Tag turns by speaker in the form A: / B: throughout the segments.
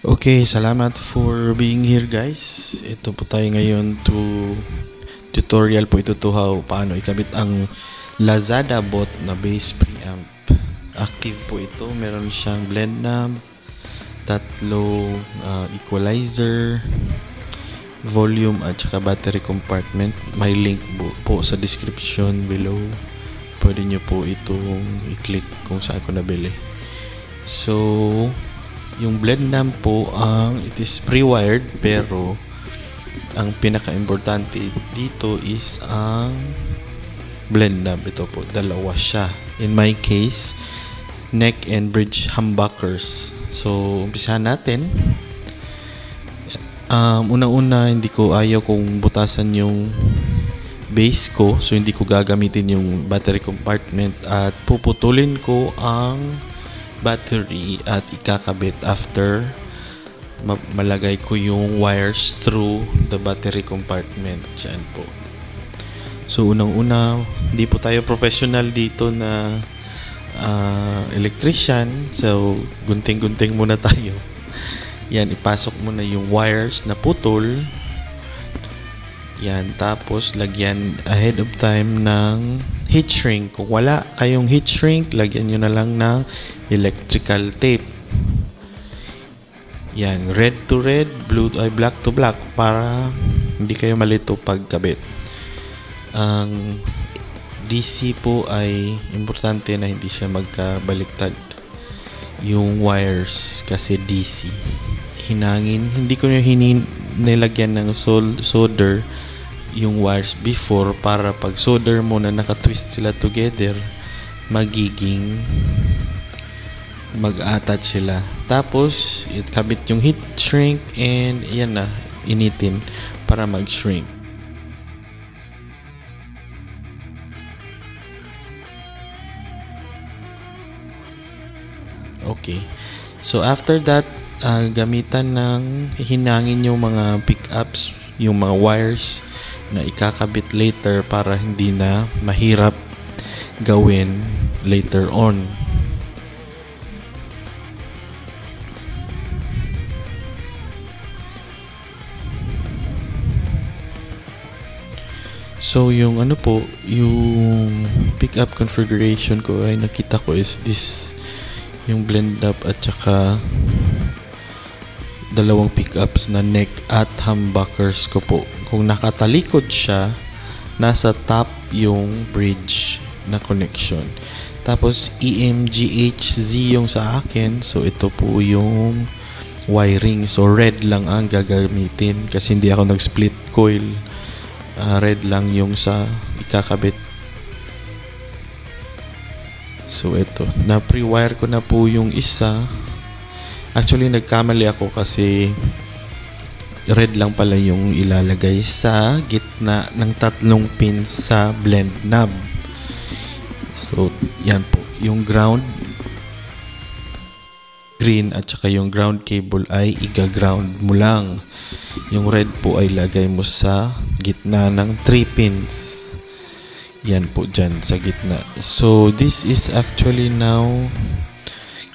A: Okay, salamat for being here guys. Ito po tayo ngayon to tutorial po ito to how paano ikabit ang Lazada bot na bass preamp. Active po ito, meron siyang blend knob, tatlo equalizer, volume at saka battery compartment. May link po sa description below. Pwede nyo po itong i-click kung saan ko nabili. So, yung blend knob po it is pre-wired, pero ang pinaka-importante dito is ang blend knob. Ito po, dalawa siya. In my case, neck and bridge humbuckers. So, umpisahan natin. Una-una, hindi ko ayaw kung butasan yung base ko. So, hindi ko gagamitin yung battery compartment at puputulin ko ang battery at ikakabit after malagay ko yung wires through the battery compartment. Diyan po. So, unang-una, hindi po tayo professional dito na electrician. So, gunting-gunting muna tayo. Yan, ipasok mo na yung wires na putol. Yan, tapos lagyan ahead of time ng heat shrink. Kung wala kayong heat shrink, lagyan nyo na lang ng electrical tape. Yan, red to red, black to black para hindi kayo malito pagkabit. Ang DC po ay importante na hindi siya magkabaliktad yung wires kasi DC. Hinangin, hindi ko nilagyan ng solder yung wires before para pag solder mo na nakatwist sila together, magiging mag-attach sila. Tapos, ikabit yung heat shrink and yan na, initin para mag-shrink. Okay. So, after that, gamitan ng hinangin yung mga pickups, yung mga wires na ikakabit later para hindi na mahirap gawin later on. So, yung yung pickup configuration ko ay nakita ko is this, yung blend up at saka dalawang pickups na neck at humbuckers ko po. Kung nakatalikod siya, nasa top yung bridge na connection. Tapos EMGHZ yung sa akin. So ito po yung wiring. So red lang ang gagamitin kasi hindi ako nag-split coil. Red lang yung sa ikakabit. So ito, na pre-wire ko na po yung isa. Actually, nagkamali ako kasi red lang pala yung ilalagay sa gitna ng tatlong pins sa blend knob. So, yan po. Yung ground, green at saka yung ground cable ay iga-ground mo lang. Yung red po ay lagay mo sa gitna ng 3 pins. Yan po dyan sa gitna. So, this is actually now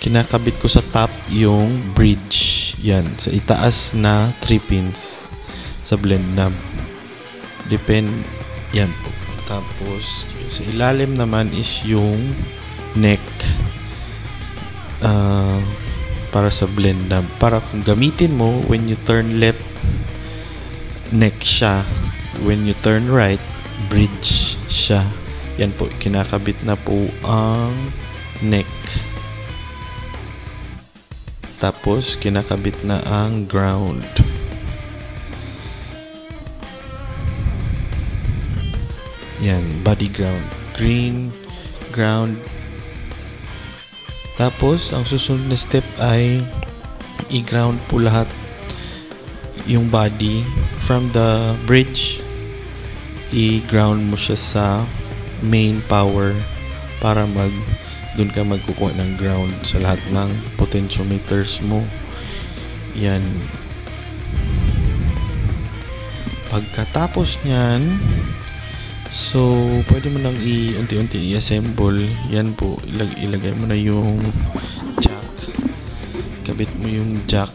A: kinakabit ko sa top yung bridge. Yan, sa itaas na 3 pins sa blend knob. Yan po. Tapos, sa ilalim naman is yung neck para sa blend knob. Para kung gamitin mo, when you turn left, neck siya. When you turn right, bridge siya. Yan po, kinakabit na po ang neck. Tapos, kinakabit na ang ground. Yan, body ground. Green, ground. Tapos, ang susunod na step ay i-ground po lahat yung body from the bridge. I-ground mo siya sa main power para doon ka magkukuha ng ground sa lahat ng potentiometers mo. Yan. Pagkatapos nyan, so pwede mo nang unti-unti i-assemble. Yan po, ilagay mo na yung jack. Kabit mo yung jack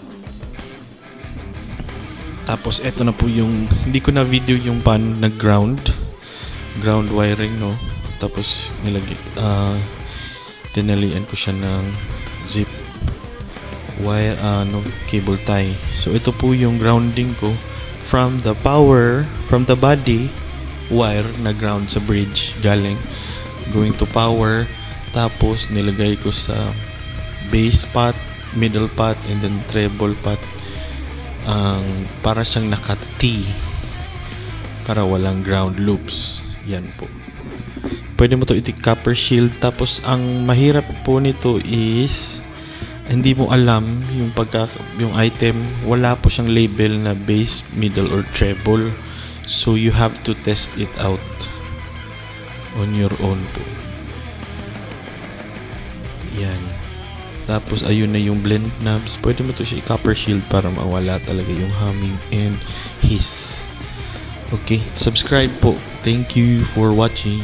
A: Tapos eto na po yung, hindi ko na video yung paano nag-ground wiring, no. Tapos tinalian ko siya ng zip wire, cable tie. So ito po yung grounding ko from the body wire na ground sa bridge, going to power. Tapos nilagay ko sa bass pot, middle pot, and then treble pot. Para siyang naka-T para walang ground loops. Yan po. Pwede mo to copper shield. Tapos ang mahirap po nito is hindi mo alam yung item, wala po siyang label na bass, middle, or treble. So you have to test it out on your own po. Yan. Tapos ayun na yung blend knobs. Pwede mo to siya copper shield para mawala talaga yung humming and hiss. Okay, subscribe po. Thank you for watching.